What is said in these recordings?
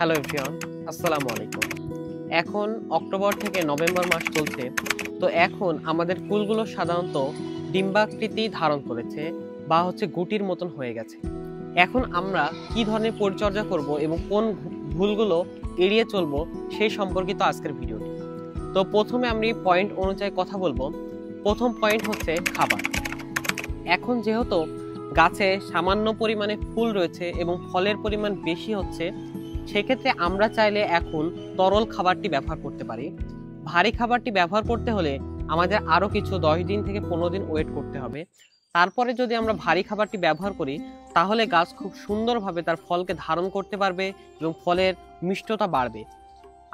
Hello everyone, আসসালামু আলাইকুম। এখন অক্টোবর থেকে নভেম্বর মাস চলছে। তো এখন আমাদের ফুলগুলো সাধারণত ডিম্বাকৃতি ধারণ করেছে বা গুটির মতন হয়ে গেছে। এখন আমরা কি ধরনের পরিচর্যা করব এবং কোন ভুলগুলো এড়িয়ে চলবো সেই সম্পর্কিত আজকের ভিডিওটি। তো প্রথমে আমি পয়েন্ট অনুযায়ী কথা বলবো। প্রথম পয়েন্ট হচ্ছে খাবার। এখন যেহেতু গাছে সামান্য পরিমাণে ফুল রয়েছে এবং ফলের পরিমাণ বেশি হচ্ছে, সেক্ষেত্রে আমরা চাইলে এখন তরল খাবারটি ব্যবহার করতে পারি। ভারী খাবারটি ব্যবহার করতে হলে আমাদের আরও কিছু 10 দিন থেকে 15 দিন ওয়েট করতে হবে। তারপরে যদি আমরা ভারী খাবারটি ব্যবহার করি, তাহলে গাছ খুব সুন্দরভাবে তার ফলকে ধারণ করতে পারবে এবং ফলের মিষ্টতা বাড়বে।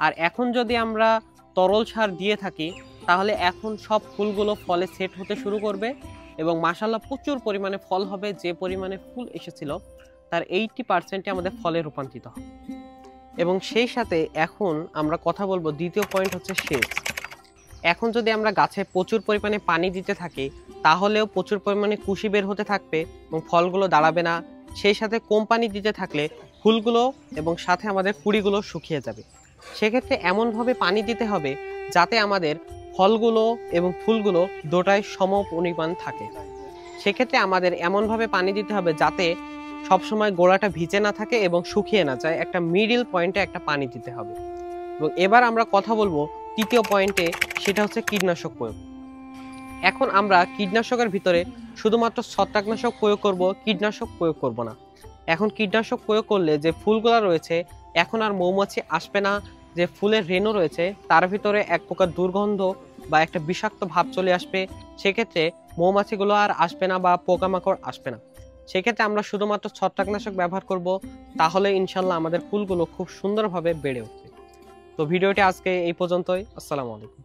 আর এখন যদি আমরা তরল সার দিয়ে থাকি, তাহলে এখন সব ফুলগুলো ফলে সেট হতে শুরু করবে এবং মাশাআল্লাহ প্রচুর পরিমাণে ফল হবে। যে পরিমাণে ফুল এসেছিল তার 80% আমাদের ফলে রূপান্তরিত হবে। এবং সেই সাথে এখন আমরা কথা বলবো দ্বিতীয় পয়েন্ট হচ্ছে সেচ। এখন যদি আমরা গাছে প্রচুর পরিমাণে পানি দিতে থাকি, তাহলেও প্রচুর পরিমাণে কুশি বের হতে থাকবে এবং ফলগুলো দাঁড়াবে না। সেই সাথে কম পানি দিতে থাকলে ফুলগুলো এবং সাথে আমাদের কুঁড়িগুলো শুকিয়ে যাবে। সেক্ষেত্রে এমনভাবে পানি দিতে হবে যাতে আমাদের ফলগুলো এবং ফুলগুলো দুটাই সম পরিমাণ থাকে। সেক্ষেত্রে আমাদের এমনভাবে পানি দিতে হবে যাতে সবসময় গোড়াটা ভিজে না থাকে এবং শুকিয়ে না যায়। একটা মিডল পয়েন্টে একটা পানি দিতে হবে। এবং এবার আমরা কথা বলবো তৃতীয় পয়েন্টে, সেটা হচ্ছে কীটনাশক প্রয়োগ। এখন আমরা কীটনাশকের ভিতরে শুধুমাত্র ছত্রাকনাশক প্রয়োগ করব, কীটনাশক প্রয়োগ করব না। এখন কীটনাশক প্রয়োগ করলে যে ফুলগুলো রয়েছে, এখন আর মৌমাছি আসবে না। যে ফুলের রেণু রয়েছে তার ভিতরে এক প্রকার দুর্গন্ধ বা একটা বিষাক্ত ভাব চলে আসবে। সেক্ষেত্রে মৌমাছিগুলো আর আসবে না বা পোকামাকড় আসবে না। সেক্ষেত্রে আমরা শুধুমাত্র ছত্রাকনাশক ব্যবহার করব, তাহলে ইনশাল্লাহ আমাদের ফুলগুলো খুব সুন্দরভাবে বেড়ে উঠবে। তো ভিডিওটি আজকে এই পর্যন্তই। আসসালামু আলাইকুম।